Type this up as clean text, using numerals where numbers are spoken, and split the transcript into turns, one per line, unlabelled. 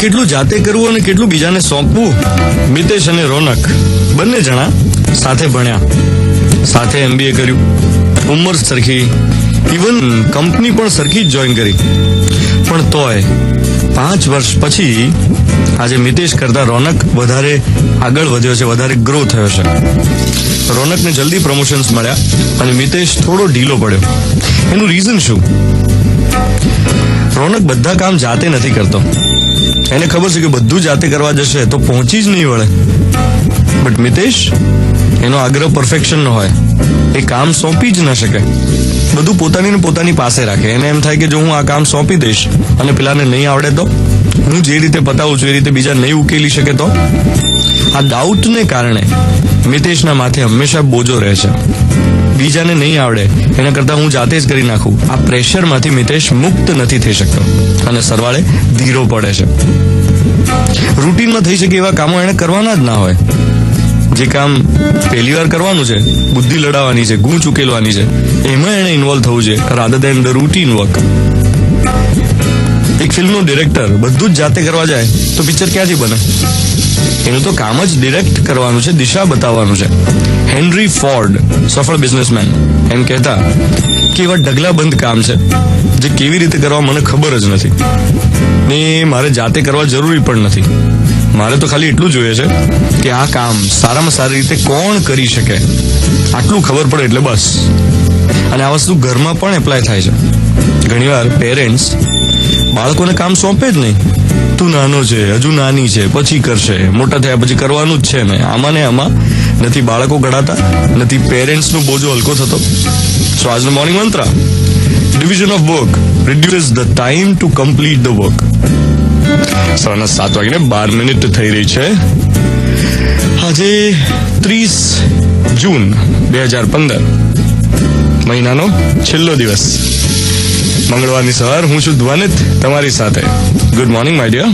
કેટલું જાતે કરવું અને કેટલું બીજાને સોંપવું. મિતેશ અને રોનક બંને જણા સાથે ભણ્યા, સાથે MBA કર્યું, ઉંમર સરખી, ઇવન કંપની પણ સરખી જ જોઈન કરી. પણ તોય 5 વર્ષ પછી આજે મિતેશ કરતા રોનક વધારે આગળ વધ્યો છે, વધારે ગ્રો થયો છે. રોનકને જલ્દી પ્રમોશન્સ મળ્યા અને મિતેશ થોડો ઢીલો પડ્યો. એનું રીઝન શું? રોનક બધા કામ જાતે નથી કરતો. એને ખબર છે કે બધું જાતે કરવા જશે તો પહોંચી જ નહીં વળે. બટ મિતેશ, એનો આગ્રહ પરફેક્શન નો હોય, એ કામ સોંપી જ ન શકે. બધું પોતાની ને પોતાની પાસે રાખે. એને એમ થાય કે જો હું આ કામ સોંપી દઈશ અને પેલાને નહીં આવડે તો, હું જે રીતે પતાવું છું એ રીતે બીજા નહીં ઉકેલી શકે તો. આ ડાઉટને કારણે મિતેશના માથે હંમેશા બોજો રહે છે. બીજાને નહીં આવડે એના કરતા હું જાતે જ કરી નાખું, આ પ્રેશરમાંથી મિતેશ મુક્ત નથી થઈ શકતો અને સરવાળે ધીરો પડે છે. રૂટીનમાં થઈ શકે એવા કામો એને કરવાના જ ના હોય. જે કામ પહેલી વાર કરવાનું છે, બુદ્ધિ લડાવવાની છે, ગૂંચ ઉકેલવાની છે, એમાં એને ઇન્વોલ્વ થવું છે rather then the routine work. એક ફિલ્મનો ડિરેક્ટર બધું જ જાતે કરવા જાય તો પિક્ચર ક્યાંથી બને? એનું તો કામ જ ડિરેક્ટ કરવાનું છે, દિશા બતાવવાનું છે. હેનરી ફોર્ડ, સફળ બિઝનેસમેન, એમ કહેતા કે એવા ઢગલાબંધ કામ છે જે કેવી રીતે કરવા મને ખબર જ નથી ને મારે જાતે કરવા જરૂરી પણ નથી. મારે તો ખાલી એટલું જોઈએ છે કે આ કામ સારામાં સારી રીતે કોણ કરી શકે, આટલું ખબર પડે એટલે બસ. અને આ વસ્તુ ઘરમાં પણ એપ્લાય થાય છે. ઘણીવાર પેરેન્ટ્સ બાળકોને કામ સોંપે જ નહીં. તું નાનો છે, હજુ નાની છે, પછી કરશે, મોટા થયા પછી કરવાનું જ છે ને. આમાં ને આમાં નથી બાળકો ઘડાતા, નથી પેરેન્ટ્સનો બોજો હલકો થતો. સો આજનો મોર્નિંગ મંત્ર, division of work reduces the time to complete the work. સવારના 7:12 થઈ રહી છે. આજે 30 જૂન 2015, મહિનાનો છેલ્લો દિવસ, મંગળવારની સવાર. હું છું ધ્વનિત તમારી સાથે. Good morning my dear.